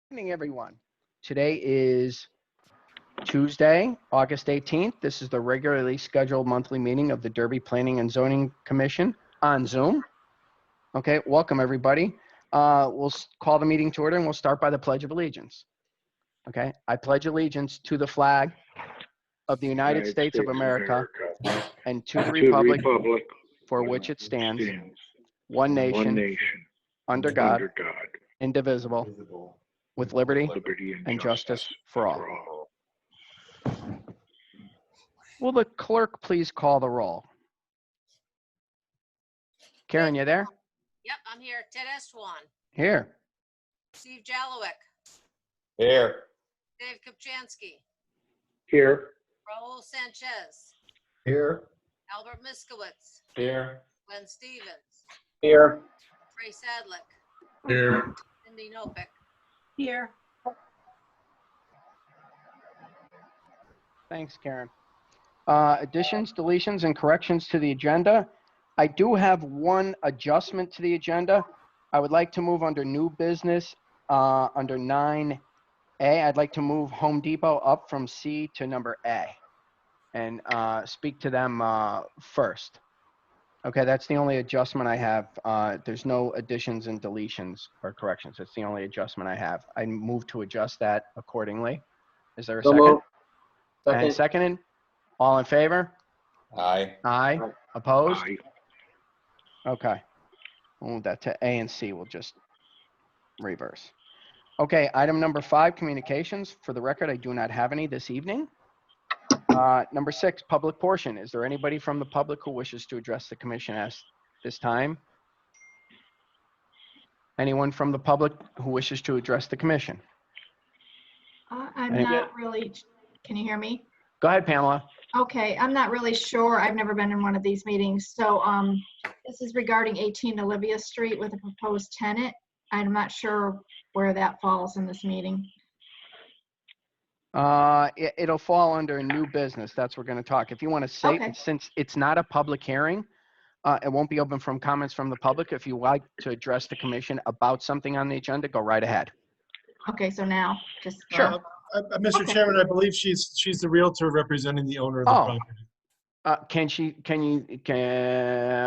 Good evening, everyone. Today is Tuesday, August 18th. This is the regularly scheduled monthly meeting of the Derby Planning and Zoning Commission on Zoom. Okay, welcome, everybody. We'll call the meeting to order, and we'll start by the Pledge of Allegiance. Okay, I pledge allegiance to the flag of the United States of America and to the republic for which it stands, one nation, under God, indivisible, with liberty and justice for all. Will the clerk please call the roll? Karen, you there? Yep, I'm here. Ted Estwan, Here. Steve Jalowick, Here. Dave Kopchansky, Here. Raul Sanchez, Here. Albert Miskowitz, Here. Glenn Stevens, Here. Ray Sadlick, Here. Cindy Nopick. Here. Thanks, Karen. Additions, deletions, and corrections to the agenda. I do have one adjustment to the agenda. I would like to move under new business, under 9A. I'd like to move Home Depot up from C to number A and speak to them first. Okay, that's the only adjustment I have. There's no additions and deletions or corrections. It's the only adjustment I have. I move to adjust that accordingly. Is there a second? And seconded? All in favor? Aye. Aye. Opposed? Aye. Okay. We'll move that to A and C. We'll just reverse. Okay, item number 5, communications. For the record, I do not have any this evening. Number 6, public portion. Is there anybody from the public who wishes to address the commission at this time? Anyone from the public who wishes to address the commission? I'm Any- not really, can you hear me? Go ahead, Pamela. Okay, I'm not really sure. I've never been in one of these meetings. So this is regarding 18 Olivia Street with a proposed tenant. I'm not sure where that falls in this meeting. It'll fall under new business. That's what we're going to talk. If you want to say, Okay. since it's not a public hearing, it won't be open from comments from the public. If you like to address the commission about something on the agenda, go right ahead. Okay, so now just. Sure. Mr. Okay. Chairman, I believe she's the realtor representing the owner of the Oh. property.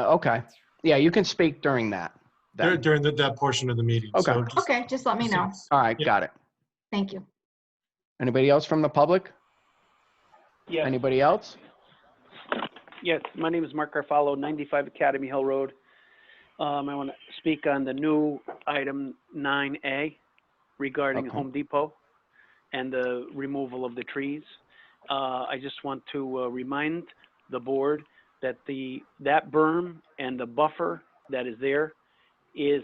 Okay. Yeah, you can speak during that. then. During that portion of the meeting. Okay. So just- Okay, just let me know. All right, Yeah. got it. Thank you. Anybody else from the public? Yes, Anybody else? yes. My name is Mark Garfalo, 95 Academy Hill Road. I want to speak on the new item 9A regarding Okay. Home Depot and the removal of the trees. I just want to remind the board that that berm and the buffer that is there is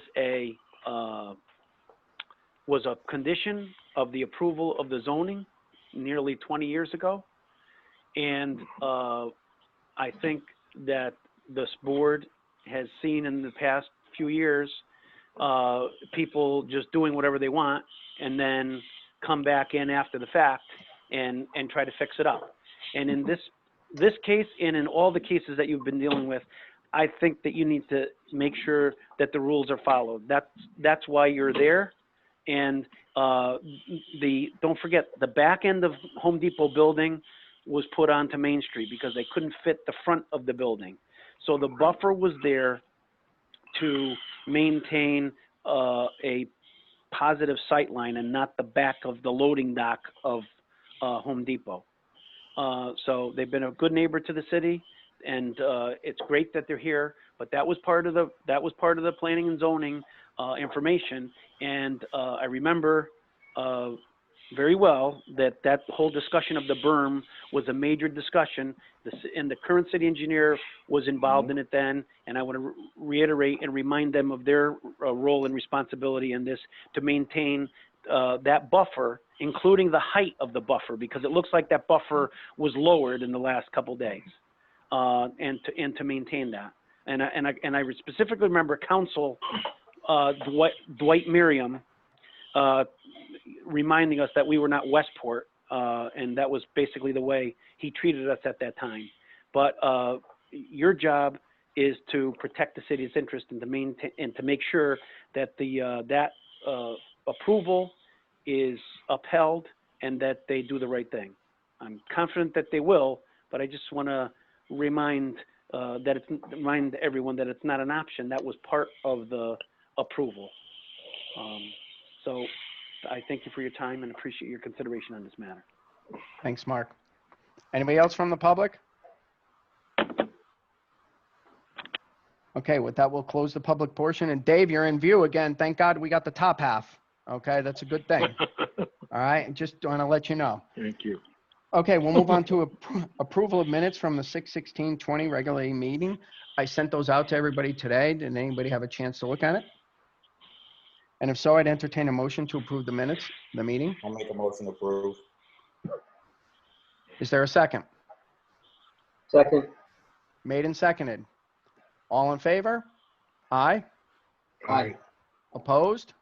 was a condition of the approval of the zoning nearly 20 years ago. And I think that this board has seen in the past few years, people just doing whatever they want and then come back in after the fact and try to fix it up. And in this case and in all the cases that you've been dealing with, I think that you need to make sure that the rules are followed. That's why you're there. And don't forget, the back end of Home Depot building was put onto Main Street because they couldn't fit the front of the building. So the buffer was there to maintain a positive sight line and not the back of the loading dock of Home Depot. So they've been a good neighbor to the city, and it's great that they're here. But that was part of the planning and zoning information. And I remember very well that whole discussion of the berm was a major discussion. And the current city engineer was involved in it then. And I want to reiterate and remind them of their role and responsibility in this to maintain that buffer, including the height of the buffer, because it looks like that buffer was lowered in the last couple days, and to maintain that. And I specifically remember Council Dwight Merriam reminding us that we were not Westport, and that was basically the way he treated us at that time. But your job is to protect the city's interest and to maintain and to make sure that that approval is upheld and that they do the right thing. I'm confident that they will, but I just want to remind everyone that it's not an option. That was part of the approval. So I thank you for your time and appreciate your consideration on this matter. Thanks, Mark. Anybody else from the public? Okay, with that, we'll close the public portion. And Dave, you're in view again. Thank God we got the top half. Okay, that's a good thing. All right, just want to let you know. Thank you. Okay, we'll move on to approval of minutes from the 6/16/20 regular meeting. I sent those out to everybody today. Did anybody have a chance to look at it? And if so, I'd entertain a motion to approve the minutes, the meeting. I'll make a motion to approve. Is there a second? Second. Made and seconded. All in favor? Aye. Aye. Opposed?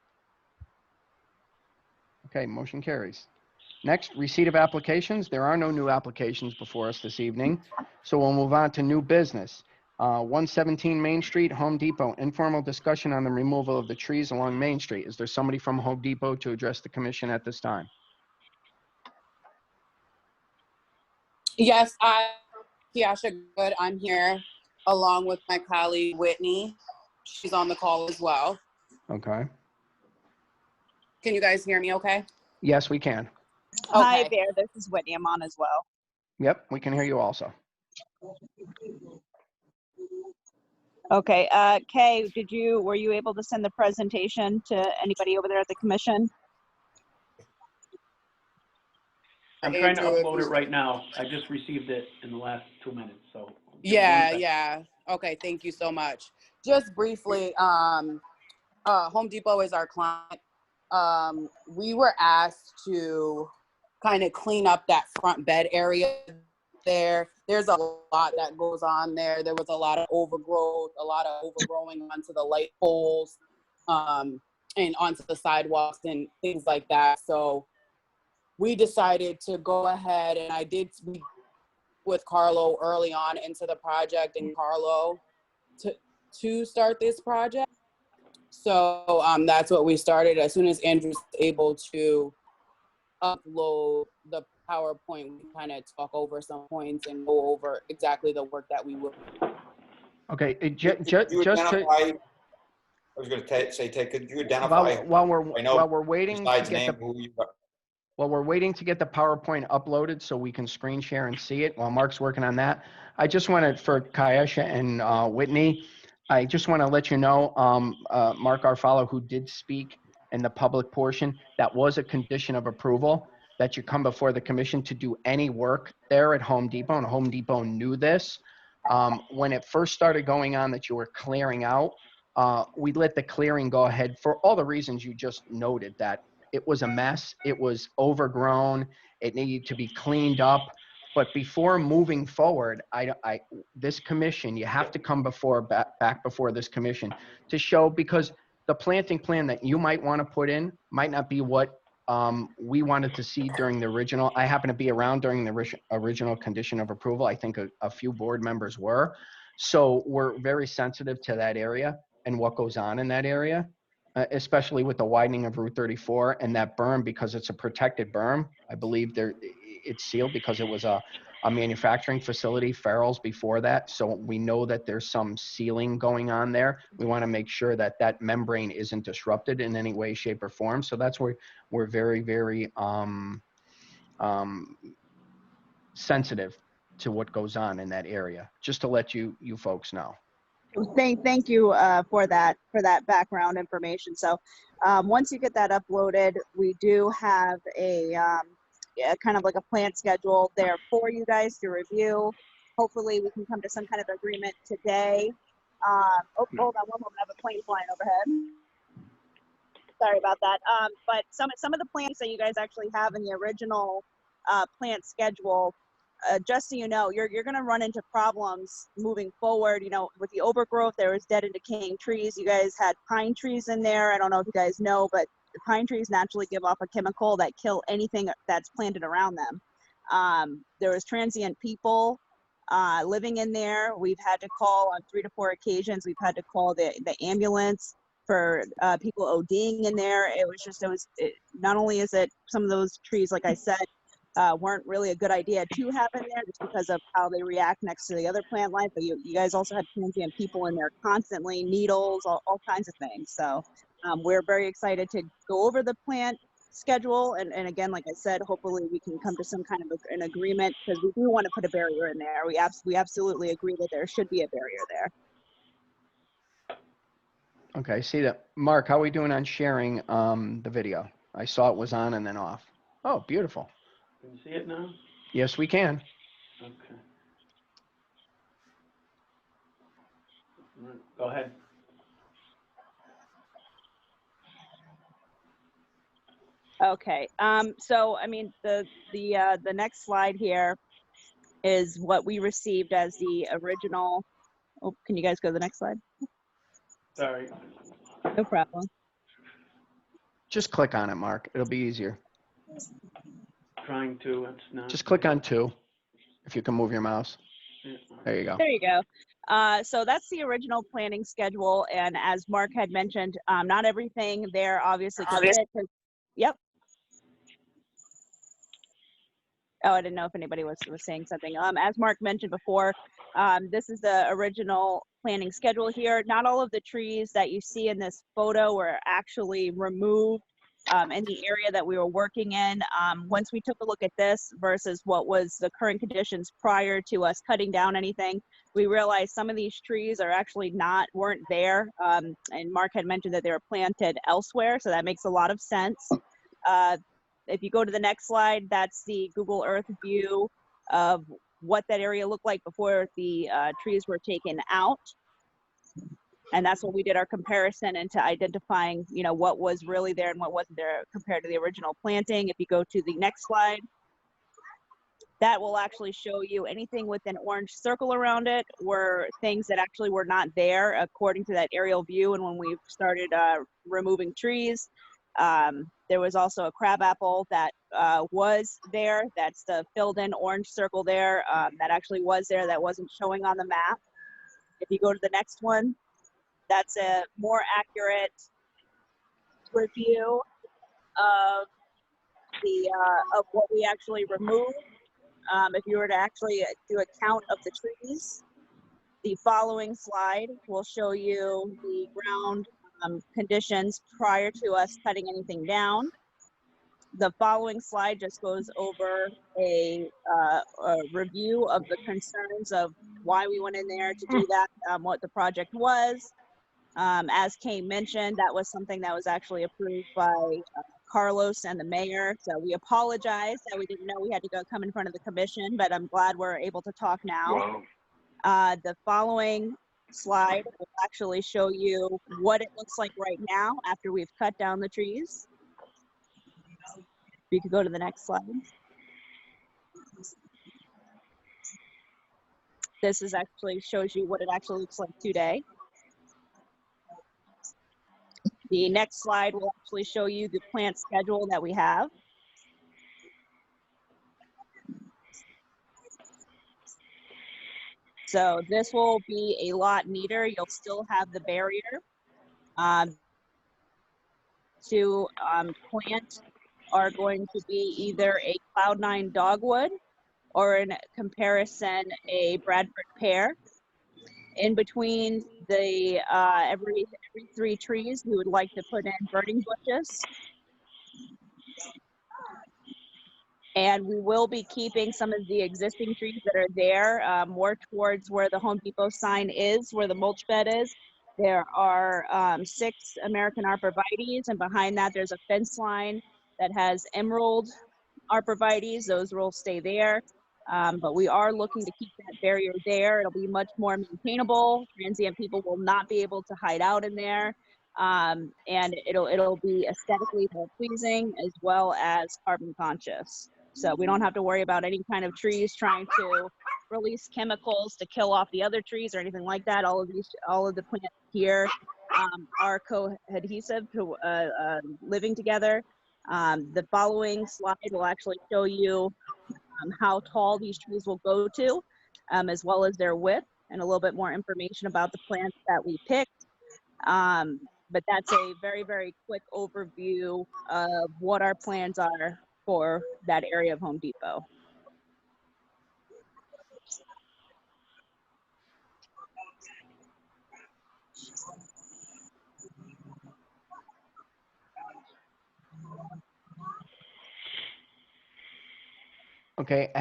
Okay, motion carries. Next, receipt of applications. There are no new applications before us this evening, so we'll move on to new business. 117 Main Street, Home Depot, informal discussion on the removal of the trees along Main Street. Is there somebody from Home Depot to address the commission at this time? Yes, Kiasha Good. I'm here along with my colleague Whitney. She's on the call as well. Okay. Can you guys hear me okay? Yes, we can. Hi Okay. there, this is Whitney. I'm on as well. Yep, we can hear you also. Okay, Kay, were you able to send the presentation to anybody over there at the commission? I'm trying to upload it right now. I just received it in the last 2 minutes, so. Yeah. Okay, thank you so much. Just briefly, Home Depot is our client. We were asked to kind of clean up that front bed area there. There's a lot that goes on there. There was a lot of overgrowth, a lot of overgrowing onto the light poles, and onto the sidewalks and things like that. So we decided to go ahead, and I did speak with Carlo early on into the project, and Carlo to start this project. So that's what we started. As soon as Andrew's able to upload the PowerPoint, we kind of talk over some points and go over exactly the work that we will. Okay, You just to, identify, I was going to say, could you identify while we're waiting to besides get name the who you? Well, we're waiting to get the PowerPoint uploaded so we can screen share and see it while Mark's working on that. I just wanted, for Kiasha and Whitney, I just want to let you know, Mark Arfalo, who did speak in the public portion, that was a condition of approval, that you come before the commission to do any work there at Home Depot, and Home Depot knew this. When it first started going on that you were clearing out, we let the clearing go ahead for all the reasons you just noted, that it was a mess. It was overgrown. It needed to be cleaned up. But before moving forward, this commission, you have to come back before this commission to show, because the planting plan that you might want to put in might not be what we wanted to see during the original. I happen to be around during the original condition of approval. I think a few board members were. So we're very sensitive to that area and what goes on in that area. Especially with the widening of Route 34 and that berm, because it's a protected berm. I believe it's sealed because it was a manufacturing facility, Farrell's before that. So we know that there's some sealing going on there. We want to make sure that that membrane isn't disrupted in any way, shape, or form. So that's where we're very, very sensitive to what goes on in that area, just to let you folks know. Thank you for that background information. So once you get that uploaded, we do have a kind of like a plan schedule there for you guys to review. Hopefully we can come to some kind of agreement today. Hold on one moment, I have a plane flying overhead. Sorry about that. But some of the plans that you guys actually have in the original plant schedule, just so you know, you're going to run into problems moving forward. You know, with the overgrowth, there was dead and decaying trees. You guys had pine trees in there. I don't know if you guys know, but the pine trees naturally give off a chemical that kill anything that's planted around them. There was transient people living in there. We've had to call on 3 to 4 occasions. We've had to call the ambulance. for people ODing in there. It was not only is it some of those trees, like I said, weren't really a good idea to have in there just because of how they react next to the other plant life, but you guys also had transient people in there constantly, needles, all kinds of things. So we're very excited to go over the plant schedule, and again, like I said, hopefully we can come to some kind of an agreement, because we do want to put a barrier in there. We absolutely agree that there should be a barrier there. Okay, see that. Mark, how are we doing on sharing the video? I saw it was on and then off. Oh, beautiful. Can you see it now? Yes, we can. Okay. All right, go ahead. Okay, so I mean, the next slide here is what we received as the original. Oh, can you guys go to the next slide? Sorry. No problem. Just click on it, Mark. It'll be easier. Trying to, it's not. Just click on 2, if you can move your mouse. There you go. There you go. So that's the original planning schedule, and as Mark had mentioned, not everything there obviously can fit. Yep. Oh, I didn't know if anybody was saying something. As Mark mentioned before, this is the original planning schedule here. Not all of the trees that you see in this photo were actually removed in the area that we were working in. Once we took a look at this versus what was the current conditions prior to us cutting down anything, we realized some of these trees are actually weren't there. And Mark had mentioned that they were planted elsewhere, so that makes a lot of sense. If you go to the next slide, that's the Google Earth view of what that area looked like before the trees were taken out. And that's when we did our comparison into identifying, you know, what was really there and what wasn't there compared to the original planting. If you go to the next slide, that will actually show you anything with an orange circle around it were things that actually were not there according to that aerial view. And when we started removing trees, there was also a crabapple that was there. That's the filled in orange circle there that actually was there, that wasn't showing on the map. If you go to the next one, that's a more accurate review of the of what we actually removed. If you were to actually do a count of the trees, the following slide will show you the ground conditions prior to us cutting anything down. The following slide just goes over a review of the concerns of why we went in there to do that, what the project was. As Kay mentioned, that was something that was actually approved by Carlos and the mayor. So we apologize that we didn't know we had to come in front of the commission, but I'm glad we're able to talk now. Wow. The following slide will actually show you what it looks like right now after we've cut down the trees. You could go to the next slide. This is actually shows you what it actually looks like today. The next slide will actually show you the plant schedule that we have. So this will be a lot neater. You'll still have the barrier to plant are going to be either a Cloud9 dogwood or in comparison a Bradford pear. In between the every 3 trees, we would like to put in burning bushes. And we will be keeping some of the existing trees that are there more towards where the Home Depot sign is, where the mulch bed is. There are 6 American arborvitaes, and behind that there's a fence line that has emerald arborvitaes. Those will stay there. But we are looking to keep that barrier there. It'll be much more maintainable. Transient people will not be able to hide out in there. And it'll be aesthetically more pleasing as well as carbon conscious. So we don't have to worry about any kind of trees trying to release chemicals to kill off the other trees or anything like that. All of the plants here are cohesive to living together. The following slide will actually show you how tall these trees will go to, as well as their width, and a little bit more information about the plants that we picked. But that's a very, very quick overview of what our plans are for that area of Home Depot. Okay,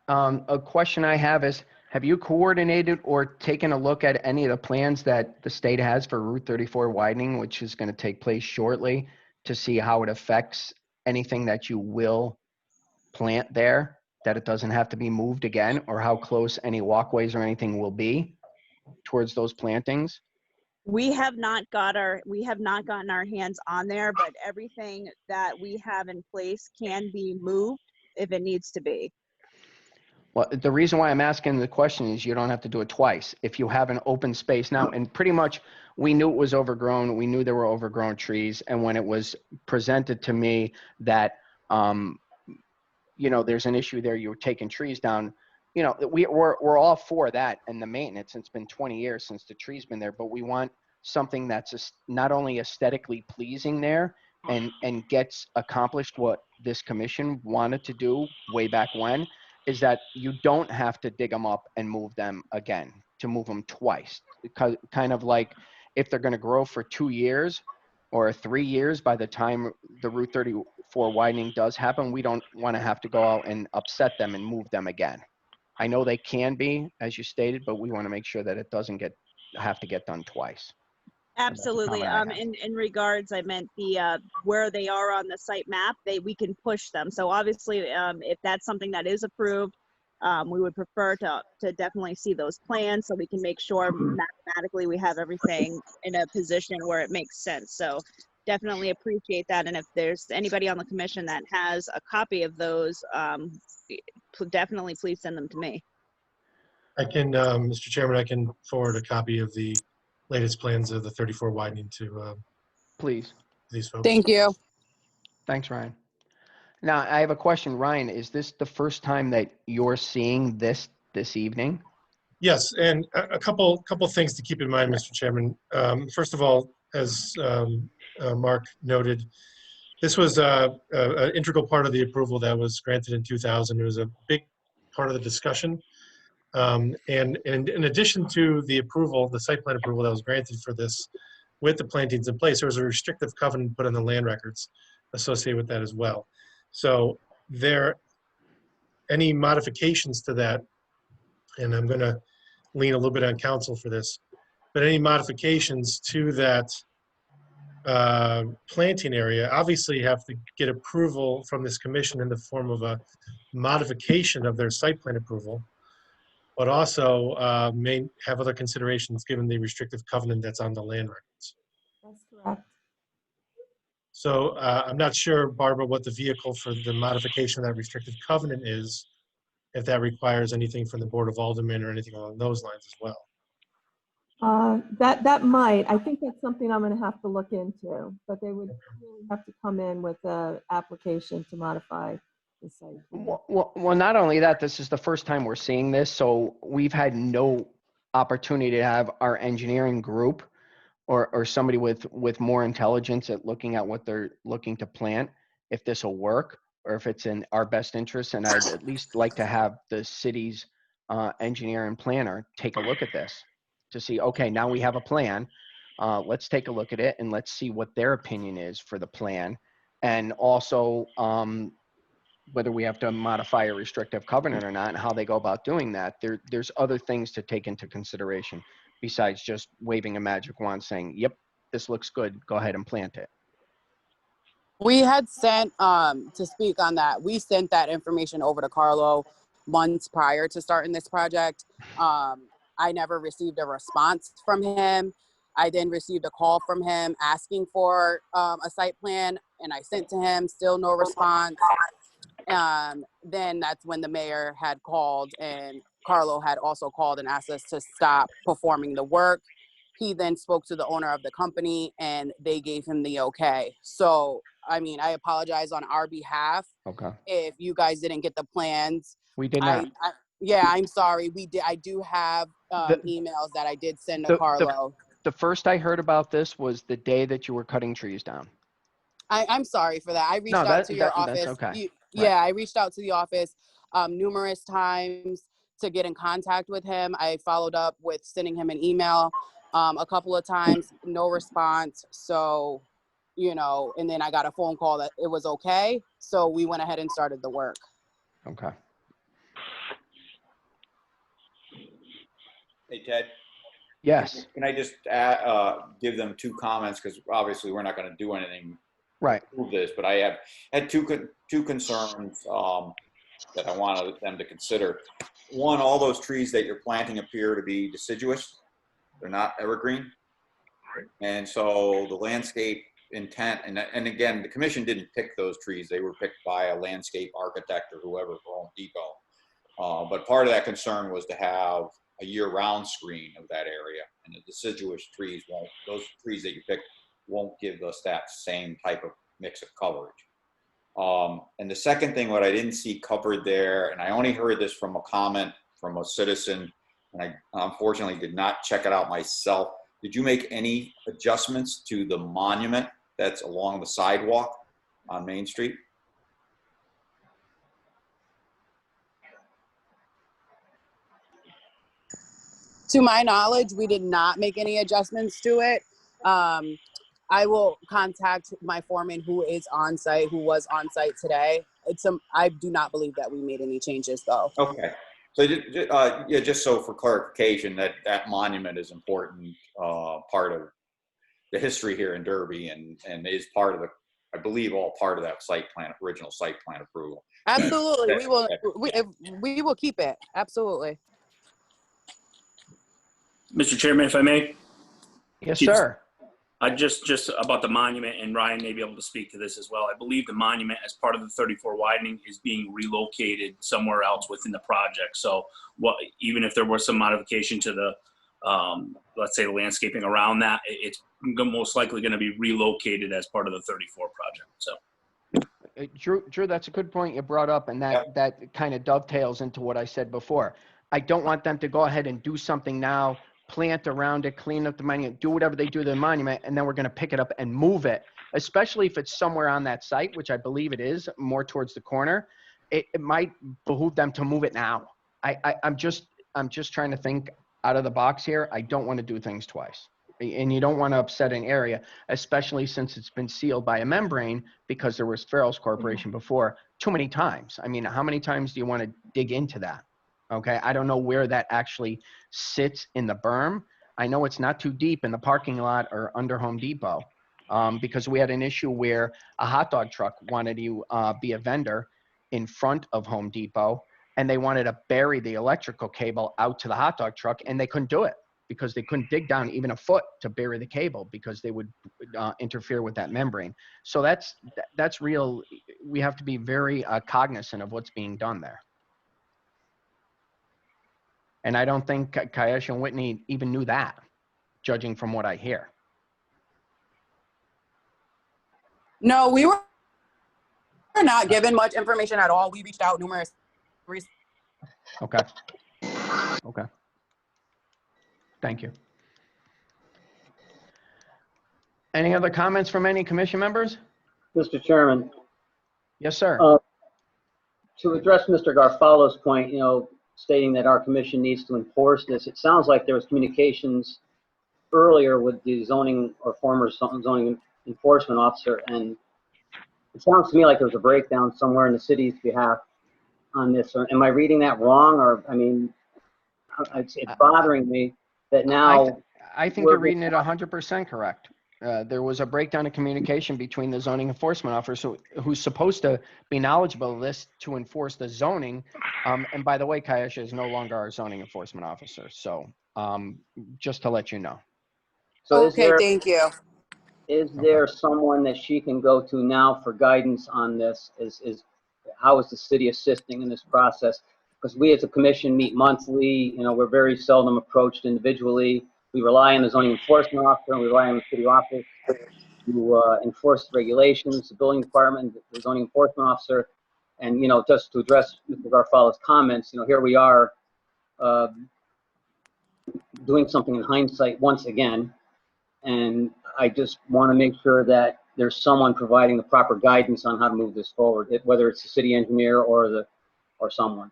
a question I have is, have you coordinated or taken a look at any of the plans that the state has for Route 34 widening, which is going to take place shortly, to see how it affects anything that you will plant there, that it doesn't have to be moved again, or how close any walkways or anything will be towards those plantings? We have not gotten our hands on there, but everything that we have in place can be moved if it needs to be. Well, the reason why I'm asking the question is you don't have to do it twice. If you have an open space now, and pretty much we knew it was overgrown, we knew there were overgrown trees, and when it was presented to me that, there's an issue there, you were taking trees down, we're all for that and the maintenance. It's been 20 years since the tree's been there, but we want something that's not only aesthetically pleasing there and gets accomplished what this commission wanted to do way back when, is that you don't have to dig them up and move them again, to move them twice. Because kind of like if they're going to grow for 2 years or 3 years by the time the Route 34 widening does happen, we don't want to have to go out and upset them and move them again. I know they can be, as you stated, but we want to make sure that it doesn't have to get done twice. Absolutely. In regards, I meant the where they are on the site map, we can push them. So obviously, if that's something that is approved, we would prefer to definitely see those plans so we can make sure mathematically we have everything in a position where it makes sense. So definitely appreciate that. And if there's anybody on the commission that has a copy of those, definitely please send them to me. I can, Mr. Chairman, I can forward a copy of the latest plans of the 34 widening to Please. these folks. Thank you. Thanks, Ryan. Now, I have a question. Ryan, is this the first time that you're seeing this evening? Yes, and a couple things to keep in mind, Mr. Chairman. First of all, as Mark noted, this was an integral part of the approval that was granted in 2000. It was a big part of the discussion. And in addition to the approval, the site plan approval that was granted for this with the plantings in place, there was a restrictive covenant put on the land records associated with that as well. So any modifications to that, and I'm going to lean a little bit on council for this, but any modifications to that planting area obviously have to get approval from this commission in the form of a modification of their site plan approval, but also may have other considerations given the restrictive covenant that's on the land records. That's correct. So I'm not sure, Barbara, what the vehicle for the modification of that restrictive covenant is, if that requires anything from the Board of Aldermen or anything along those lines as well. That might. I think that's something I'm going to have to look into, but they would really have to come in with an application to modify the site. Well, not only that, this is the first time we're seeing this, so we've had no opportunity to have our engineering group or somebody with more intelligence at looking at what they're looking to plant, if this will work or if it's in our best interest. And I'd at least like to have the city's engineer and planner take a look at this to see, okay, now we have a plan. Let's take a look at it and let's see what their opinion is for the plan. And also whether we have to modify a restrictive covenant or not and how they go about doing that. There's other things to take into consideration besides just waving a magic wand saying, yep, this looks good, go ahead and plant it. We had sent, to speak on that, we sent that information over to Carlo months prior to starting this project. I never received a response from him. I then received a call from him asking for a site plan, and I sent to him, still no response. Then that's when the mayor had called, and Carlo had also called and asked us to stop performing the work. He then spoke to the owner of the company and they gave him the okay. So, I mean, I apologize on our behalf. Okay. If you guys didn't get the plans. We did not. Yeah, I'm sorry. We did. I do have emails that I did send to Carlo. the first I heard about this was the day that you were cutting trees down. I'm sorry for that. I reached No, out to your office. that's okay. Yeah, I reached out to the office numerous times to get in contact with him. I followed up with sending him an email a couple of times, no response. So, you know, and then I got a phone call that it was okay. So we went ahead and started the work. Okay. Hey, Ted, Yes, can I just give them 2 comments? Because obviously we're not going to do anything right. to prove this, but I had two concerns that I wanted them to consider. One, all those trees that you're planting appear to be deciduous. They're not evergreen. And so the landscape intent, and again, the commission didn't pick those trees. They were picked by a landscape architect or whoever for Home Depot. But part of that concern was to have a year-round screen of that area, and the deciduous trees won't, those trees that you pick won't give us that same type of mix of coverage. And the second thing, what I didn't see covered there, and I only heard this from a comment from a citizen, and I unfortunately did not check it out myself. Did you make any adjustments to the monument that's along the sidewalk on Main Street? To my knowledge, we did not make any adjustments to it. I will contact my foreman who was on site today. I do not believe that we made any changes though. Okay. So yeah, just so for clarification, that monument is important part of the history here in Derby, and is part of the, I believe, all part of that original site plan approval. Absolutely, we will keep it. Absolutely. Mr. Chairman, if I may? Yes, sir. I just about the monument, and Ryan may be able to speak to this as well. I believe the monument, as part of the 34 widening, is being relocated somewhere else within the project. So even if there was some modification to the, let's say, the landscaping around that, it's most likely going to be relocated as part of the 34 project. So. Drew, that's a good point you brought up, and that kind of dovetails into what I said before. I don't want them to go ahead and do something now, plant around it, clean up the monument, do whatever they do to the monument, and then we're going to pick it up and move it, especially if it's somewhere on that site, which I believe it is, more towards the corner. It might behoove them to move it now. I'm just trying to think out of the box here. I don't want to do things twice. And you don't want to upset an area, especially since it's been sealed by a membrane, because there was Farrell's Corporation before too many times. I mean, how many times do you want to dig into that? Okay, I don't know where that actually sits in the berm. I know it's not too deep in the parking lot or under Home Depot, because we had an issue where a hot dog truck wanted to be a vendor in front of Home Depot, and they wanted to bury the electrical cable out to the hot dog truck, and they couldn't do it because they couldn't dig down even a foot to bury the cable because they would interfere with that membrane. So that's real. We have to be very cognizant of what's being done there. And I don't think Kayesh and Whitney even knew that, judging from what I hear. No, we were not given much information at all. We reached out numerous. Okay. Okay. Thank you. Any other comments from any commission members? Mr. Chairman, Yes, sir. to address Mr. Garfalo's point, stating that our commission needs to enforce this, it sounds like there was communications earlier with the zoning or former zoning enforcement officer, and it sounds to me like there was a breakdown somewhere in the city's behalf on this. Am I reading that wrong? Or, I mean, it's bothering me that now... I think you're reading it 100% correct. There was a breakdown of communication between the zoning enforcement officer who's supposed to be knowledgeable of this to enforce the zoning. And by the way, Kayesh is no longer our zoning enforcement officer. So just to let you know. So okay, thank you. Is there someone that she can go to now for guidance on this? How is the city assisting in this process? Because we as a commission meet monthly. We're very seldom approached individually. We rely on the zoning enforcement officer, and we rely on the city office to enforce the regulations, the building department, the zoning enforcement officer. And, just to address Mr. Garfalo's comments, here we are doing something in hindsight once again. And I just want to make sure that there's someone providing the proper guidance on how to move this forward, whether it's the city engineer or someone.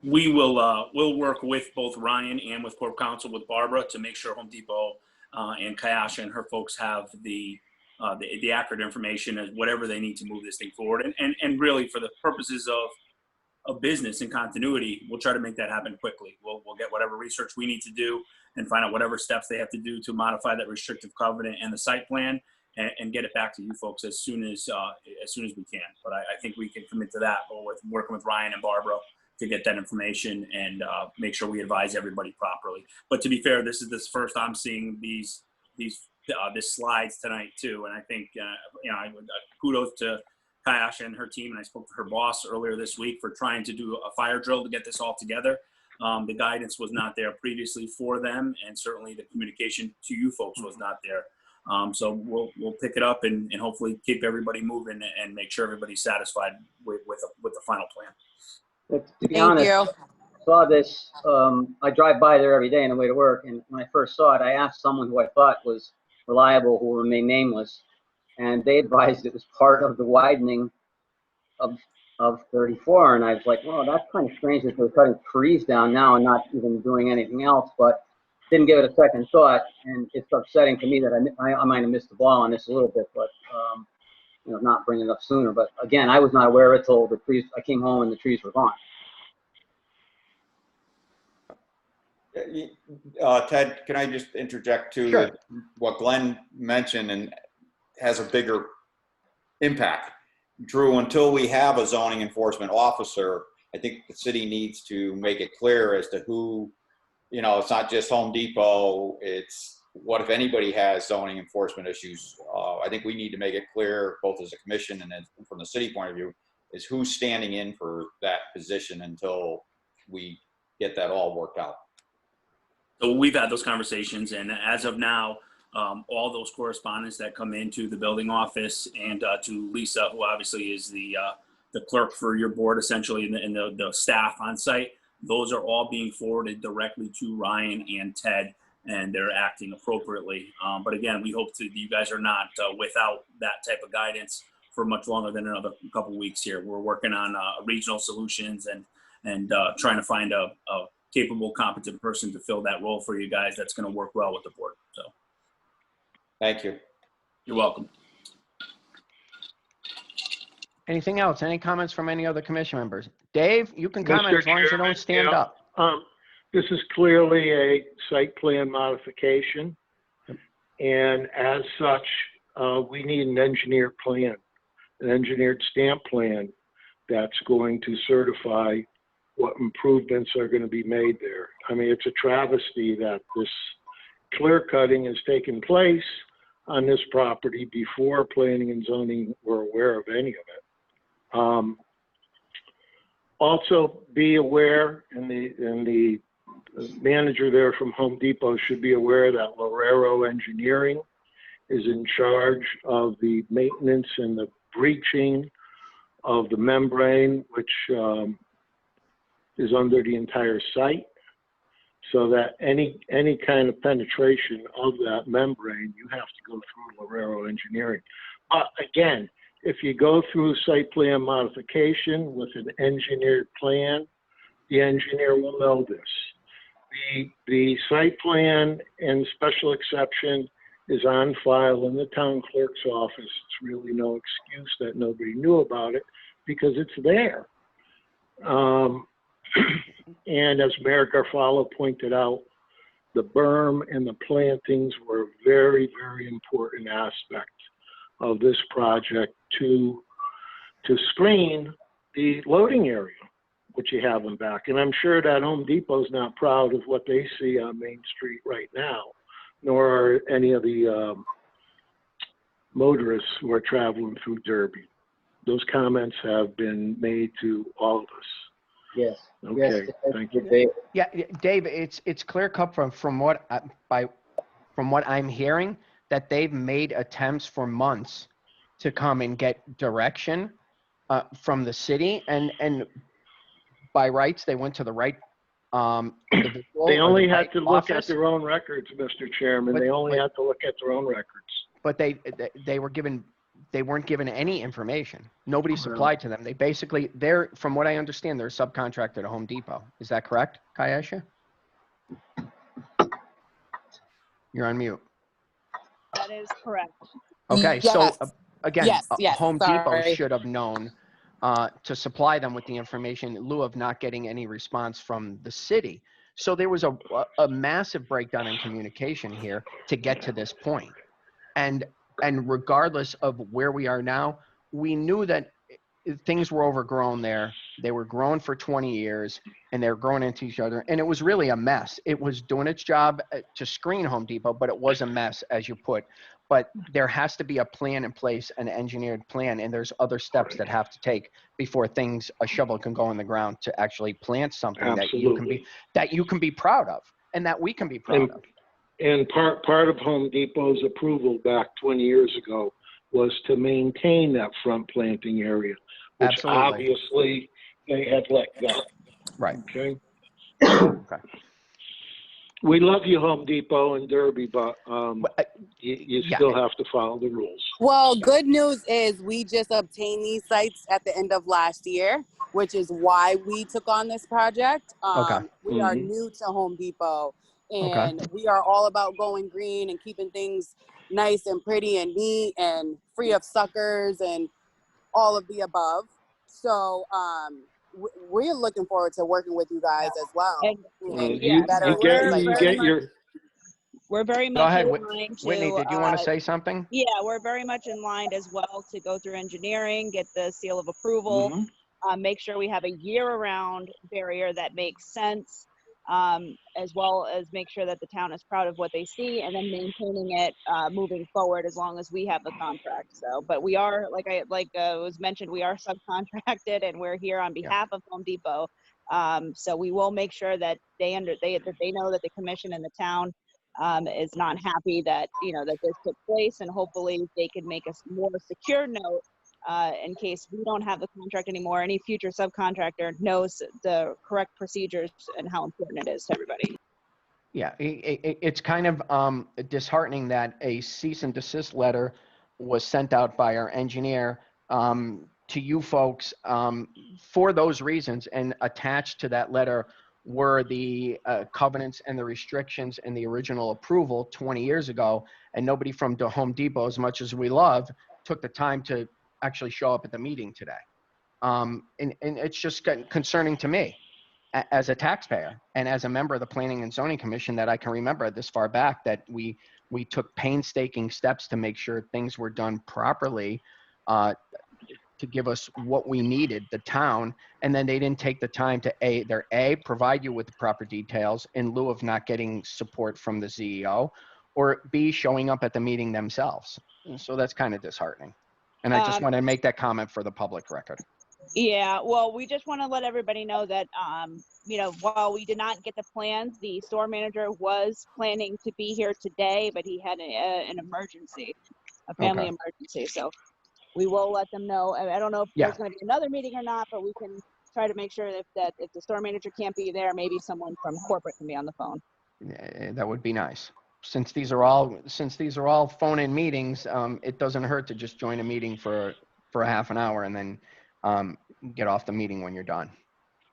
We will we'll work with both Ryan and with Corp Counsel with Barbara to make sure Home Depot and Kayasha and her folks have the accurate information as whatever they need to move this thing forward. And really for the purposes of business and continuity, we'll try to make that happen quickly. We'll get whatever research we need to do and find out whatever steps they have to do to modify that restrictive covenant and the site plan and get it back to you folks as soon as we can. But I think we can commit to that with working with Ryan and Barbara to get that information and make sure we advise everybody properly. But to be fair, this is the first I'm seeing these slides tonight too. And I think, kudos to Kayasha and her team. And I spoke to her boss earlier this week for trying to do a fire drill to get this all together. The guidance was not there previously for them. And certainly the communication to you folks was not there. So we'll pick it up and hopefully keep everybody moving and make sure everybody's satisfied with the final plan. But to be Thank honest, you. I saw this, I drive by there every day on the way to work, and when I first saw it, I asked someone who I thought was reliable, who will remain nameless, and they advised it was part of the widening of 34, and I was like, well, that's kind of strange that they're cutting trees down now and not even doing anything else, but didn't give it a second thought, and it's upsetting to me that I might have missed the ball on this a little bit, but not bringing it up sooner. But again, I was not aware of it till the trees. I came home and the trees were gone. Ted, can I just interject too? Sure. That what Glenn mentioned and has a bigger impact. Drew, until we have a zoning enforcement officer, I think the city needs to make it clear as to who, it's not just Home Depot, it's what if anybody has zoning enforcement issues. I think we need to make it clear, both as a commission and then from the city point of view, is who's standing in for that position until we get that all worked out. So we've had those conversations, and as of now, all those correspondence that come into the building office and to Lisa, who obviously is the clerk for your board, essentially, and the staff on site, those are all being forwarded directly to Ryan and Ted, and they're acting appropriately. But again, we hope you guys are not without that type of guidance for much longer than another couple weeks here. We're working on regional solutions and trying to find a capable, competent person to fill that role for you guys that's going to work well with the board. So, thank you. You're welcome. Anything else? Any comments from any other commission members? Dave, you can comment as long as you don't stand up. This is clearly a site plan modification, and as such, we need an engineered plan, an engineered stamp plan that's going to certify what improvements are going to be made there. I mean, it's a travesty that this clear cutting has taken place on this property before planning and zoning were aware of any of it. Also be aware, and the manager there from Home Depot should be aware that Lorero Engineering is in charge of the maintenance and the breaching of the membrane, which is under the entire site, so that any kind of penetration of that membrane, you have to go through Lorero Engineering. But again, if you go through site plan modification with an engineered plan, the engineer will know this. The site plan and special exception is on file in the town clerk's office. It's really no excuse that nobody knew about it because it's there. And as Mayor Garfalo pointed out, the berm and the plantings were a very, very important aspect of this project to screen the loading area, which you have in back. And I'm sure that Home Depot's not proud of what they see on Main Street right now, nor are any of the motorists who are traveling through Derby. Those comments have been made to all of us. Yes. Okay, yes, thank you. Yeah, Dave, it's clear cut from what I'm hearing that they've made attempts for months to come and get direction from the city, and by rights they went to the right individual. They or only the had to look at office, their own records, Mr. Chairman. But- They only but- had to look at their own records. but they weren't given any information. Nobody supplied to them. They basically, from what I understand, they're a subcontractor to Home Depot. Is that correct, Kayesha? You're on mute. That is correct. Okay, so Yes. again, Yes, Home Depot sorry. should have known to supply them with the information in lieu of not getting any response from the city. So there was a massive breakdown in communication here to get to this point. And regardless of where we are now, we knew that things were overgrown there. They were grown for 20 years and they're growing into each other. And it was really a mess. It was doing its job to screen Home Depot, but it was a mess, as you put. But there has to be a plan in place, an engineered plan, and there's other steps that have to take before a shovel can go in the ground to actually plant something that you can be proud of and that we can be proud of. And part of Home Depot's approval back 20 years ago was to maintain that front planting area, which Absolutely. obviously they had let go. Right. Okay. Okay. We love you, Home Depot and Derby, but you still have to follow the rules. Well, good news is we just obtained these sites at the end of last year, which is why we took on this project. We are new to Home Depot, and we are all about going green and keeping things nice and pretty and neat and free of suckers and all of the above. So we're looking forward to working with you guys as well. We're very Go much ahead, in line to, Whitney, did you want to say something? Yeah, we're very much in line as well to go through engineering, get the seal of approval, make sure we have a year-round barrier that makes sense, as well as make sure that the town is proud of what they see, and then maintaining it moving forward as long as we have the contract. So, but we are, like was mentioned, we are subcontracted, and we're here on behalf of Home Depot. So we will make sure that they know that the commission and the town is not happy that that this took place, and hopefully they could make a more secure note in case we don't have the contract anymore. Any future subcontractor knows the correct procedures and how important it is to everybody. Yeah, it's kind of disheartening that a cease and desist letter was sent out by our engineer to you folks for those reasons, and attached to that letter were the covenants and the restrictions and the original approval 20 years ago, and nobody from the Home Depot, as much as we love, took the time to actually show up at the meeting today. And it's just concerning to me as a taxpayer and as a member of the Planning and Zoning Commission, that I can remember this far back, that we took painstaking steps to make sure things were done properly to give us what we needed, the town, and then they didn't take the time to provide you with the proper details in lieu of not getting support from the CEO, or B, showing up at the meeting themselves. And so that's kind of disheartening. And I just want to make that comment for the public record. Yeah, well, we just want to let everybody know that, while we did not get the plans, the store manager was planning to be here today, but he had an emergency, a family emergency. So we will let them know. I don't know if there's going to be another meeting or not, but we can try to make sure if the store manager can't be there, maybe someone from corporate can be on the phone. That would be nice. Since these are all phone-in meetings, it doesn't hurt to just join a meeting for a half an hour and then get off the meeting when you're done.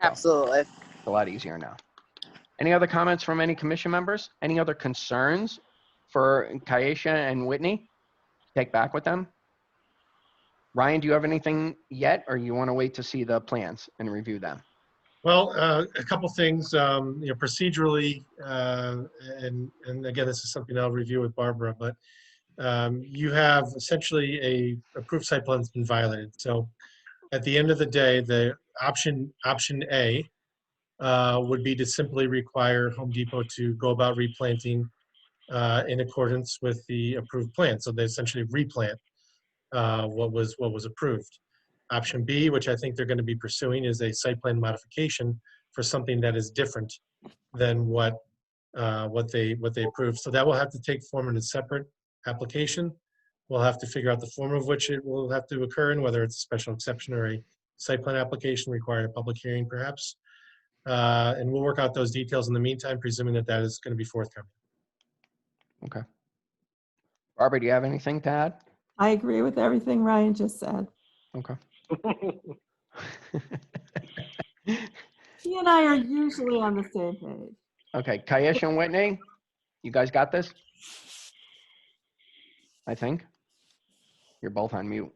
Absolutely. It's a lot easier now. Any other comments from any commission members? Any other concerns for Kayesha and Whitney? Take back with them? Ryan, do you have anything yet, or you want to wait to see the plans and review them? Well, a couple things, procedurally, and again, this is something I'll review with Barbara, but you have essentially a approved site plan that's been violated. So at the end of the day, the option A would be to simply require Home Depot to go about replanting in accordance with the approved plan. So they essentially replant what was approved. Option B, which I think they're going to be pursuing, is a site plan modification for something that is different than what they approved. So that will have to take form in a separate application. We'll have to figure out the form of which it will have to occur in, whether it's a special exception or a site plan application requiring a public hearing, perhaps. And we'll work out those details in the meantime, presuming that that is going to be forthcoming. Okay. Barbara, do you have anything to add? I agree with everything Ryan just said. Okay. He and I are usually on the same page. Okay, Kayesh and Whitney, you guys got this? I think. You're both on mute.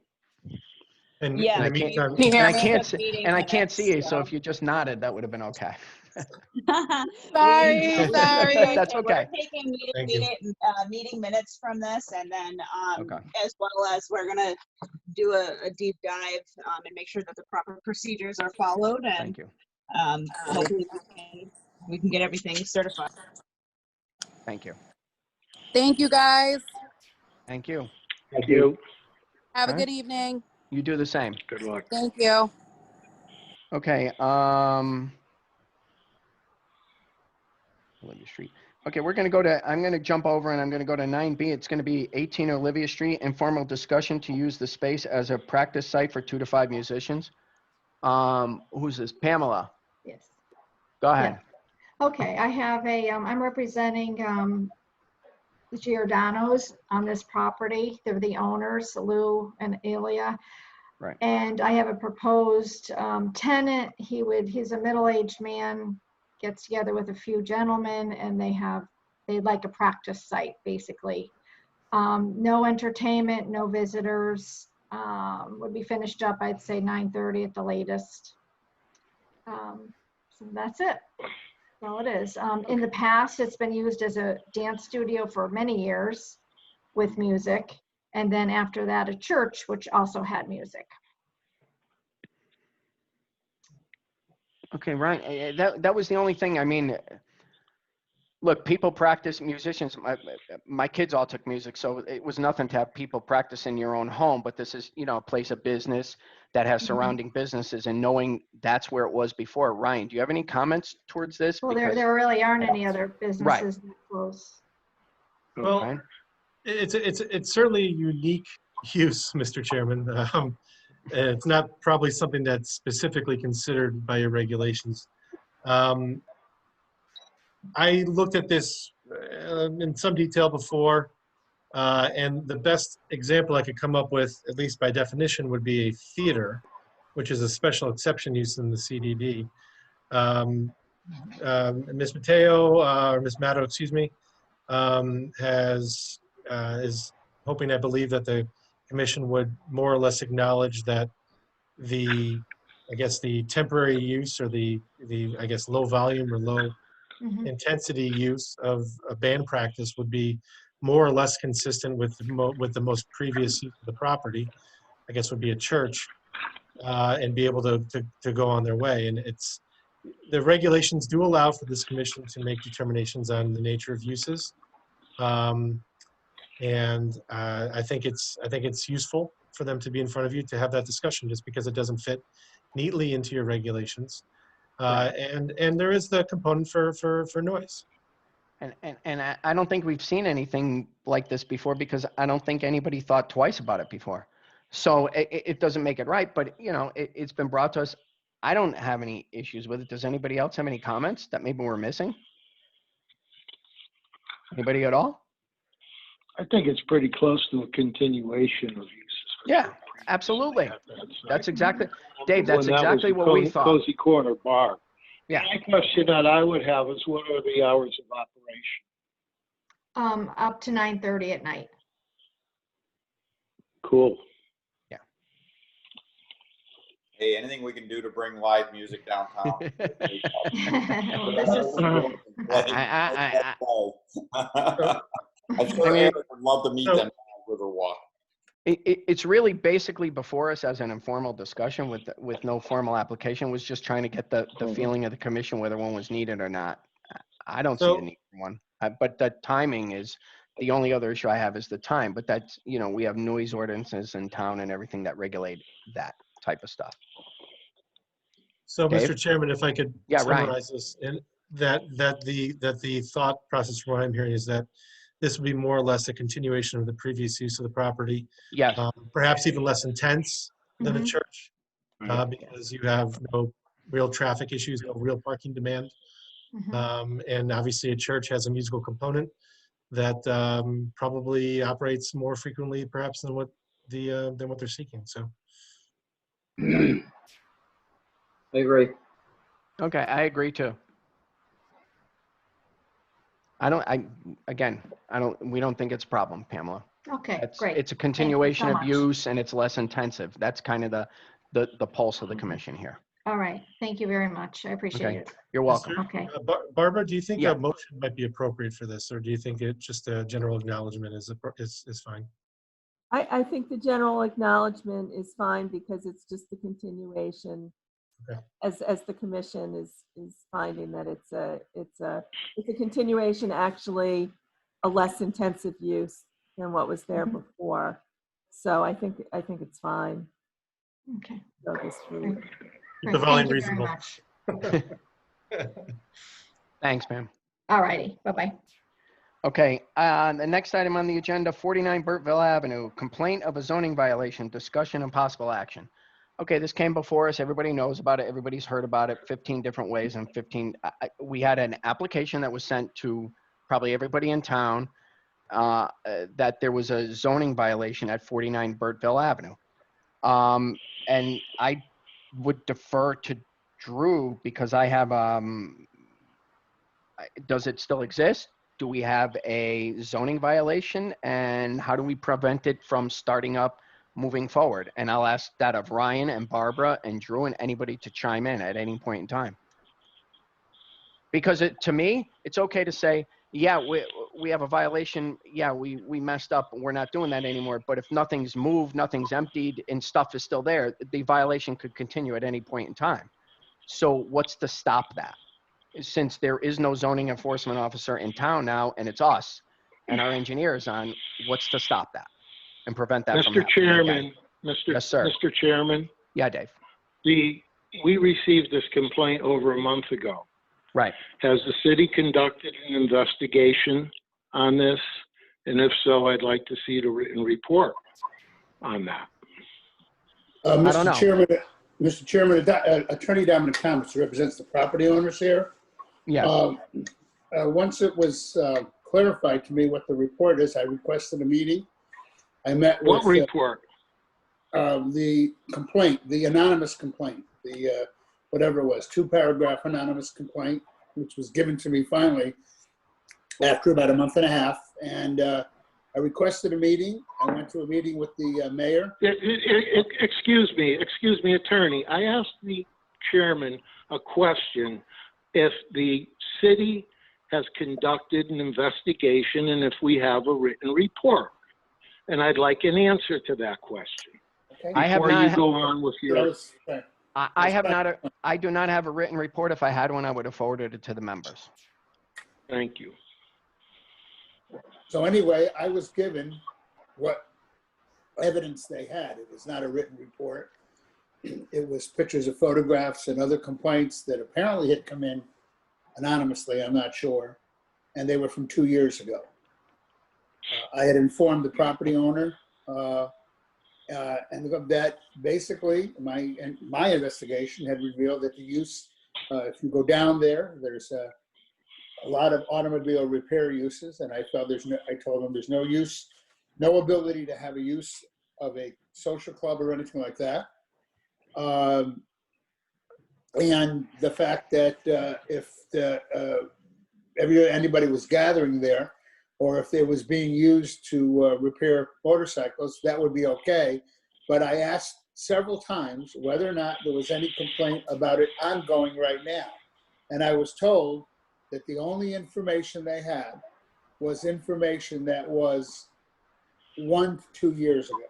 And Yeah. in the I can't- meantime, Can you hear And I me? can't see, Meeting and I can't minutes, see you, so so- if you just nodded, that would have been okay. Sorry, We're sorry. That's okay. taking Thank you. meeting minutes from this, and then Okay. as well as we're gonna do a deep dive and make sure that the proper procedures are followed, and Thank you. hopefully we can get everything certified. Thank you. Thank you, guys. Thank you. Thank you. Have a All right. good evening. You do the same. Good luck. Thank you. Okay, Olivia Street. Okay, I'm gonna jump over and I'm gonna go to 9B. It's gonna be 18 Olivia Street, informal discussion to use the space as a practice site for 2 to 5 musicians. Who's this? Pamela, Yes. go ahead. Okay, I have I'm representing the Giordano's on this property. They're the owners, Lou and Elia. Right. And I have a proposed tenant. He's a middle-aged man, gets together with a few gentlemen, and they'd like a practice site, basically. No entertainment, no visitors. Would be finished up, I'd say 9:30 at the latest. So that's it. That's all it is. In the past, it's been used as a dance studio for many years with music. And then after that, a church, which also had music. Okay, right. That was the only thing. I mean, look, people practice, musicians, my kids all took music, so it was nothing to have people practice in your own home, but this is, a place of business that has surrounding businesses, and knowing that's where it was before. Ryan, do you have any comments towards this? Well, Because- there really aren't any other businesses that close. well, Ryan? it's certainly a unique use, Mr. Chairman. It's not probably something that's specifically considered by your regulations. I looked at this in some detail before, and the best example I could come up with, at least by definition, would be a theater, which is a special exception use in the CDD. Ms. Mateo, or Ms. Matto, excuse me, is hoping, I believe, that the commission would more or less acknowledge that the temporary use, or the low volume or low intensity use of a band practice would be more or less consistent with the most previous use of the property, I guess would be a church, and be able to go on their way. And the regulations do allow for this commission to make determinations on the nature of uses. And I think it's useful for them to be in front of you to have that discussion, just because it doesn't fit neatly into your regulations. And there is the component for noise. And I don't think we've seen anything like this before, because I don't think anybody thought twice about it before. So it doesn't make it right, but it's been brought to us. I don't have any issues with it. Does anybody else have any comments that maybe we're missing? Anybody at all? I think it's pretty close to a continuation of uses. Yeah, absolutely. That's exactly, Dave, that's When that was exactly the what we thought. Cozy Corner Bar. Yeah. My question that I would have is, what are the hours of operation? Up to 9:30 at night. Cool. Hey, anything we can do to bring live music downtown? Well, this is, I'm sure Eric would love to meet them on Riverwalk. It's really basically before us as an informal discussion with no formal application. Was just trying to get the feeling of the commission whether one was needed or not. I don't see the need for one, but the timing is the only other issue I have is the time. But that's, we have noise ordinances in town and everything that regulate that type of stuff. So, Dave? Mr. Chairman, if I could Yeah, Ryan. summarize this, and that the thought process from what I'm hearing is that this would be more or less a continuation of the previous use of the property. Yes. Perhaps even less intense than a church, Yeah. because you have no real traffic issues, no real parking demand. And obviously a church has a musical component that probably operates more frequently perhaps than what they're seeking. So I agree. Okay, I agree too. We don't think it's a problem, Pamela. Okay, great. It's a continuation of much. use and it's less intensive. That's kind of the pulse of the commission here. All right, thank you very much. I appreciate Okay, it. you're welcome. Okay. Barbara, do you think Yeah. a motion might be appropriate for this, or do you think it just a general acknowledgement is fine? I think the general acknowledgement is fine because it's just the continuation. Okay. As the commission is finding that it's a continuation, actually a less intensive use than what was there before. So I think it's fine. Okay. Go this route. Keep the volume Thank you very reasonable. much. Thanks, ma'am. All righty, bye-bye. Okay, the next item on the agenda, 49 Burkeville Avenue, complaint of a zoning violation, discussion and possible action. Okay, this came before us. Everybody knows about it. Everybody's heard about it 15 different ways and 15, we had an application that was sent to probably everybody in town that there was a zoning violation at 49 Burkeville Avenue. And I would defer to Drew because I have, does it still exist? Do we have a zoning violation, and how do we prevent it from starting up moving forward? And I'll ask that of Ryan and Barbara and Drew and anybody to chime in at any point in time. Because to me, it's okay to say, yeah, we have a violation. Yeah, we messed up and we're not doing that anymore. But if nothing's moved, nothing's emptied and stuff is still there, the violation could continue at any point in time. So what's to stop that? Since there is no zoning enforcement officer in town now, and it's us and our engineers on, what's to stop that and prevent that from Mr. happening Chairman, again? Yes, sir. Mr. Chairman, Yeah, Dave. we received this complaint over a month ago. Right. Has the city conducted an investigation on this? And if so, I'd like to see the written report on that. I don't know. Mr. Chairman, Attorney Dominic Thomas represents the property owners here. Yeah. Once it was clarified to me what the report is, I requested a meeting. I met with What report? the complaint, the anonymous complaint, the whatever it was, 2-paragraph anonymous complaint, which was given to me finally after about a month and a half. And I requested a meeting. I went to a meeting with the mayor. Excuse me, attorney. I asked the chairman a question. If the city has conducted an investigation and if we have a written report, and I'd like an answer to that question. Okay. Before you go on with your. I do not have a written report. If I had one, I would have forwarded it to the members. Thank you. So anyway, I was given what evidence they had. It was not a written report. It was pictures of photographs and other complaints that apparently had come in anonymously, I'm not sure, and they were from 2 years ago. I had informed the property owner, and that basically my investigation had revealed that the use, if you go down there, there's a lot of automobile repair uses, and I told them there's no use, no ability to have a use of a social club or anything like that. And the fact that if anybody was gathering there, or if it was being used to repair motorcycles, that would be okay. But I asked several times whether or not there was any complaint about it ongoing right now. And I was told that the only information they had was information that was 1 to 2 years ago.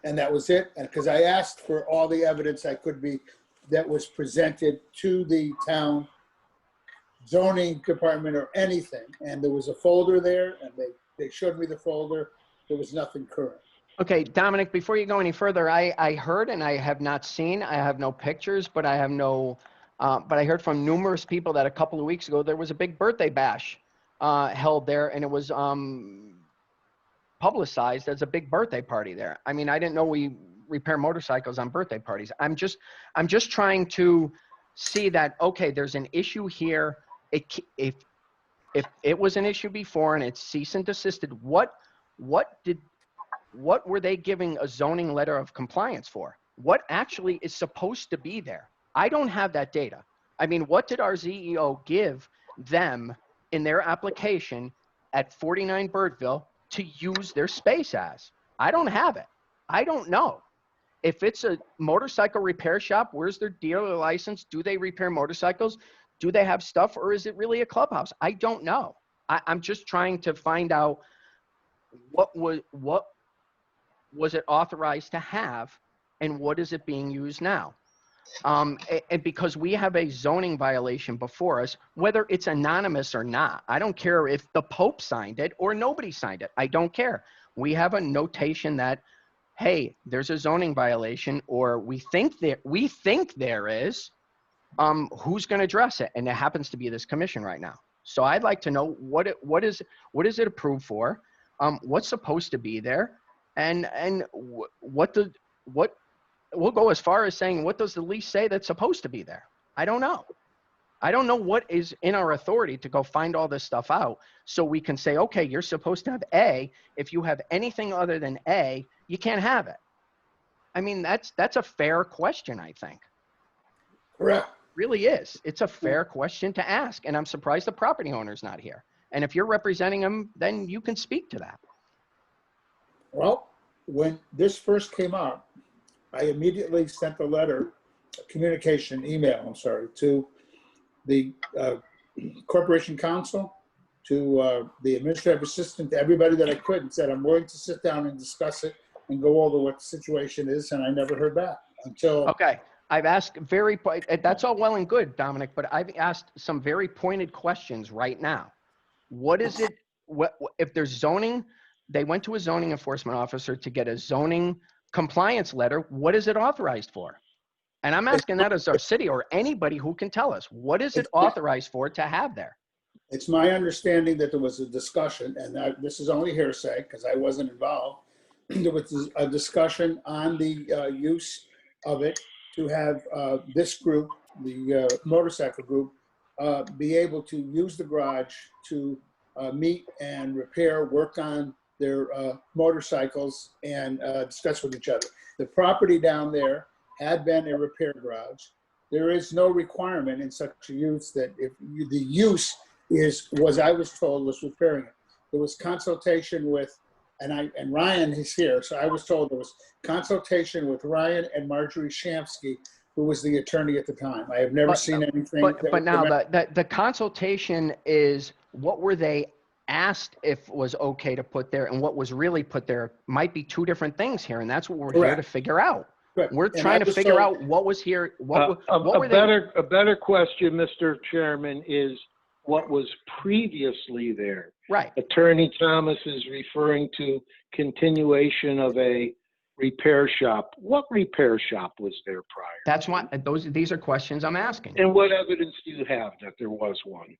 And that was it. And because I asked for all the evidence that was presented to the town zoning department or anything. And there was a folder there, and they showed me the folder. There was nothing current. Okay, Dominic, before you go any further, I heard, and I have not seen, I have no pictures, but I have no, but I heard from numerous people that a couple of weeks ago, there was a big birthday bash held there, and it was publicized as a big birthday party there. I mean, I didn't know we repair motorcycles on birthday parties. I'm just trying to see that, okay, there's an issue here. If it was an issue before and it's cease and desisted, what were they giving a zoning letter of compliance for? What actually is supposed to be there? I don't have that data. I mean, what did our ZEO give them in their application at 49 Burkeville to use their space as? I don't have it. I don't know. If it's a motorcycle repair shop, where's their dealer license? Do they repair motorcycles? Do they have stuff, or is it really a clubhouse? I don't know. I'm just trying to find out what was it authorized to have, and what is it being used now? And because we have a zoning violation before us, whether it's anonymous or not, I don't care if the Pope signed it or nobody signed it. I don't care. We have a notation that, hey, there's a zoning violation, or we think there is. Who's going to address it? And it happens to be this commission right now. So I'd like to know what is it approved for? What's supposed to be there? And we'll go as far as saying, what does the lease say that's supposed to be there? I don't know. I don't know what is in our authority to go find all this stuff out so we can say, okay, you're supposed to have A. If you have anything other than A, you can't have it. I mean, that's a fair question, I think. Correct. It really is. It's a fair question to ask, and I'm surprised the property owner's not here. And if you're representing him, then you can speak to that. Well, when this first came up, I immediately sent a letter, email, to the Corporation Counsel, to the administrative assistant, to everybody that I could, and said, I'm willing to sit down and discuss it and go over what the situation is, and I never heard back until. Okay. I've asked that's all well and good, Dominic, but I've asked some very pointed questions right now. What is it, if there's zoning, they went to a zoning enforcement officer to get a zoning compliance letter, what is it authorized for? And I'm asking that as our city or anybody who can tell us, what is it authorized for to have there? It's my understanding that there was a discussion, and this is only hearsay because I wasn't involved. There was a discussion on the use of it to have this group, the motorcycle group, be able to use the garage to meet and repair, work on their motorcycles and discuss with each other. The property down there had been a repair garage. There is no requirement in such a use that if the use was I was told was repairing it. There was consultation with, and Ryan is here, so I was told there was consultation with Ryan and Marjorie Shamsky, who was the attorney at the time. I have never seen anything. But now the consultation is, what were they asked if was okay to put there, and what was really put there might be two different things here, and that's what we're here to figure out. Correct. We're trying to figure out what was here. A better question, Mr. Chairman, is what was previously there. Right. Attorney Thomas is referring to continuation of a repair shop. What repair shop was there prior? That's why these are questions I'm asking. And what evidence do you have that there was one?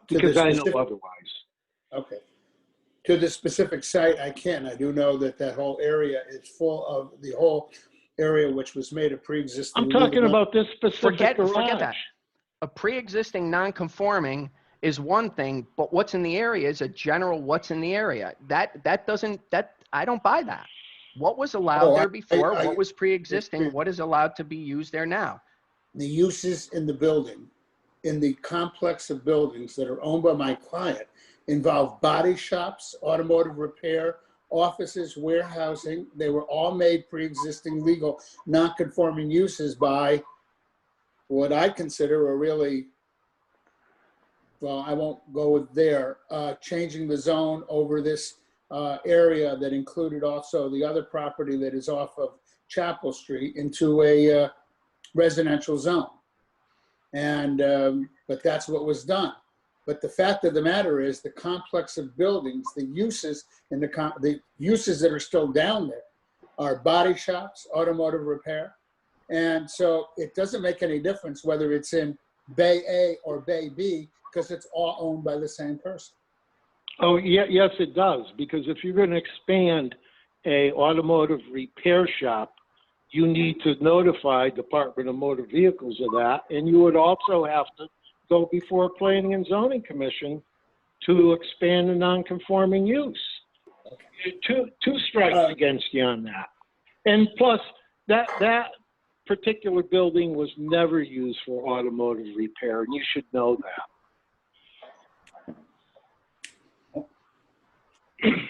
Because I know otherwise. Okay. To the specific site, I can. I do know that that whole area is full of the whole area which was made a pre-existing. I'm talking about this specific garage. Forget that. A pre-existing non-conforming is one thing, but what's in the area is a general what's in the area. I don't buy that. What was allowed there before? What was pre-existing? What is allowed to be used there now? The uses in the building, in the complex of buildings that are owned by my client, involve body shops, automotive repair, offices, warehousing. They were all made pre-existing legal, non-conforming uses by what I consider a really, well, I won't go with there, changing the zone over this area that included also the other property that is off of Chapel Street into a residential zone. And, but that's what was done. But the fact of the matter is the complex of buildings, the uses and the uses that are still down there are body shops, automotive repair. And so it doesn't make any difference whether it's in Bay A or Bay B, because it's all owned by the same person. Oh, yeah, yes, it does. Because if you're going to expand a automotive repair shop you need to notify Department of Motor Vehicles of that, and you would also have to go before Planning and Zoning Commission to expand the non-conforming use. Two strikes against you on that. And plus, that particular building was never used for automotive repair, and you should know that.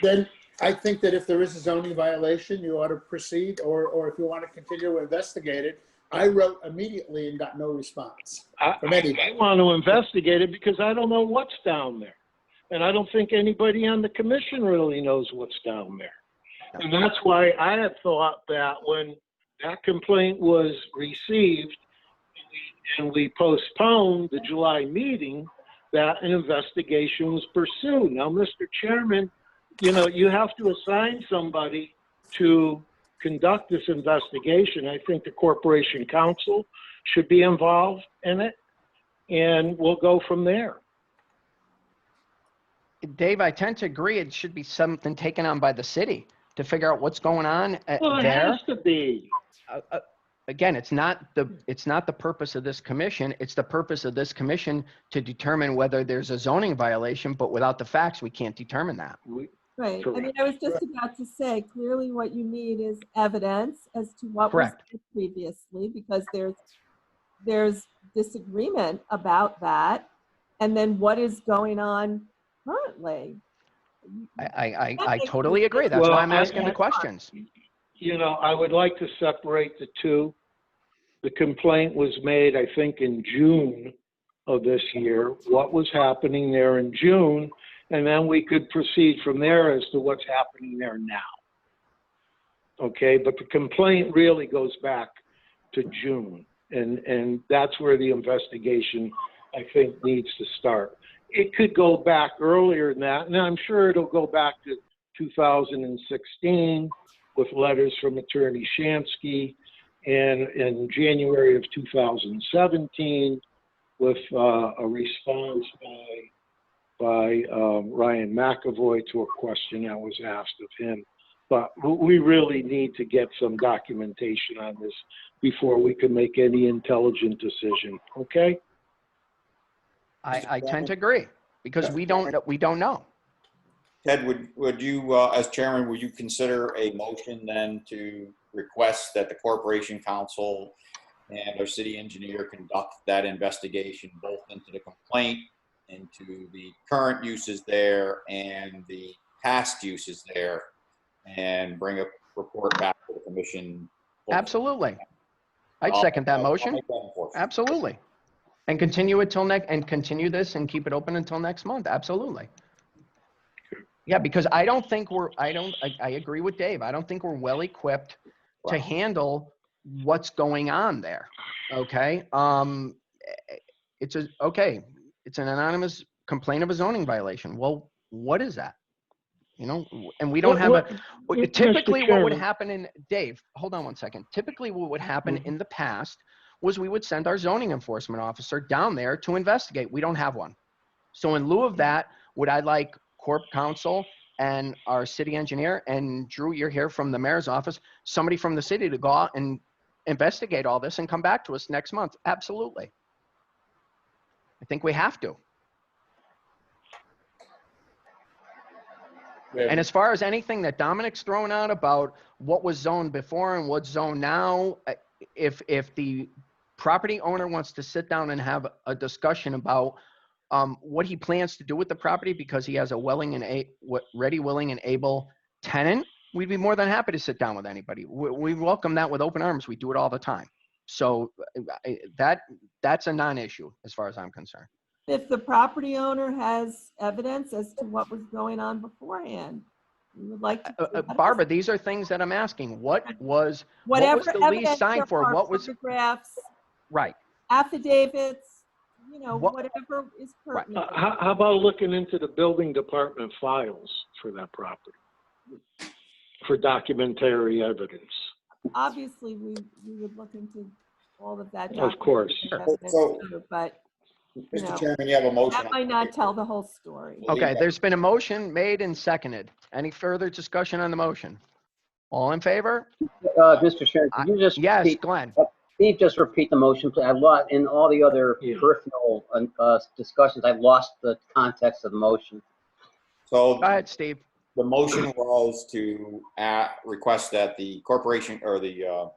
Then I think that if there is a zoning violation, you ought to proceed, or if you want to continue to investigate it. I wrote immediately and got no response from anybody. I want to investigate it because I don't know what's down there. And I don't think anybody on the commission really knows what's down there. And that's why I had thought that when that complaint was received and we postponed the July meeting, that an investigation was pursued. Now, Mr. Chairman, you know, you have to assign somebody to conduct this investigation. I think the Corporation Council should be involved in it, and we'll go from there. Dave, I tend to agree. It should be something taken on by the city to figure out what's going on Well, it there. has to be. Again, it's not the purpose of this commission. It's the purpose of this commission to determine whether there's a zoning violation, but without the facts, we can't determine that. Right. I Correct. mean, I was just about to say, clearly what you need is evidence as to what was Correct. said previously, because there's disagreement about that. And then what is going on currently? I totally agree. That's why I'm asking the questions. You know, I would like to separate the two. The complaint was made, I think, in June of this year. What was happening there in June? And then we could proceed from there as to what's happening there now. Okay, but the complaint really goes back to June. And that's where the investigation, I think, needs to start. It could go back earlier than that, and I'm sure it'll go back to 2016 with letters from Attorney Shansky, and in January of 2017 with a response by Ryan McAvoy to a question that was asked of him. But we really need to get some documentation on this before we can make any intelligent decision, okay? I tend to agree because we don't know. Ted, would you, as chairman, would you consider a motion then to request that the Corporation Council and our city engineer conduct that investigation both into the complaint, into the current uses there and the past uses there, and bring a report back to the commission? Absolutely. I'd second that motion. Absolutely. And continue it till continue this and keep it open until next month. Absolutely. Yeah, because I agree with Dave. I don't think we're well equipped to handle what's going on there. Okay. It's an anonymous complaint of a zoning violation. Well, what is that? You know, and we don't have typically what would happen in, Dave, hold on one second. Typically what would happen in the past was we would send our zoning enforcement officer down there to investigate. We don't have one. So in lieu of that, would I like Corp Council and our city engineer, and Drew, you're here from the mayor's office, somebody from the city to go out and investigate all this and come back to us next month? Absolutely. I think we have to. Yeah. And as far as anything that Dominic's thrown out about what was zoned before and what's zoned now, if the property owner wants to sit down and have a discussion about what he plans to do with the property because he has a ready, willing, and able tenant, we'd be more than happy to sit down with anybody. We welcome that with open arms. We do it all the time. So that's a non-issue as far as I'm concerned. If the property owner has evidence as to what was going on beforehand, we would like to. Barbara, these are things that I'm asking. What was Whatever the lease signed for? What was photographs, right? affidavits, you know, whatever is pertinent. How about looking into the building department files for that property for documentary evidence? Obviously, we would look into all of that. Of course. Evidence So- too, but Mr. Chairman, you have a motion. that might not tell the whole story. Okay, there's been a motion made and seconded. Any further discussion on the motion? All in favor? Mr. Chairman, could you just Yes, repeat, Glenn. Steve, just repeat the motion, please? I lost, in all the other Yeah. peripheral discussions, I lost the context of the motion. So Go ahead, Steve. the motion was to request that the corporation or the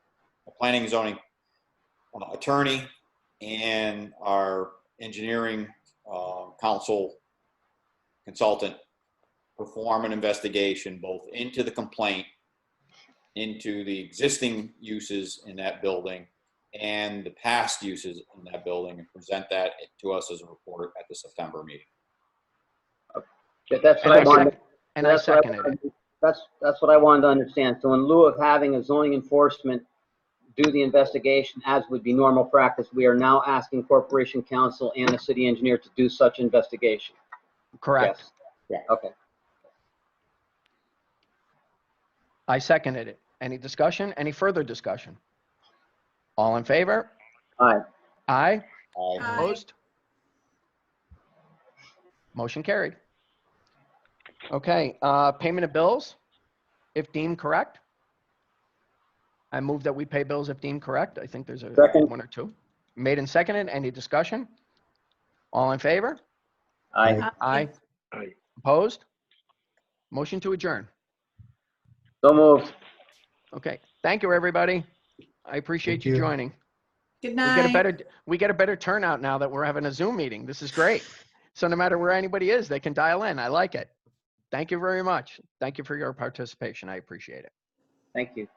planning and zoning attorney and our engineering council consultant perform an investigation both into the complaint, into the existing uses in that building, and the past uses in that building, and present that to us as a report at the September meeting. That's what I wanted. And I That's what I seconded it. wanted- That's what I wanted to understand. So in lieu of having a zoning enforcement do the investigation as would be normal practice, we are now asking Corporation Counsel and the city engineer to do such investigation. Correct. Yes. Yeah. Okay. I seconded it. Any discussion? Any further discussion? All in favor? Aye. Aye. Aye. Opposed? Motion carried. Okay, payment of bills, if deemed correct. I move that we pay bills if deemed correct. I think there's a Second. one or two. Made and seconded. Any discussion? All in favor? Aye. Aye. Aye. Opposed? Motion to adjourn. So moved. Okay, thank you, everybody. I appreciate Thank you you. joining. Good We get a better turnout now that we're having a Zoom meeting. This is great. So no matter where anybody is, they can dial in. I like it. Thank you very much. Thank you for your participation. I appreciate it. Thank you.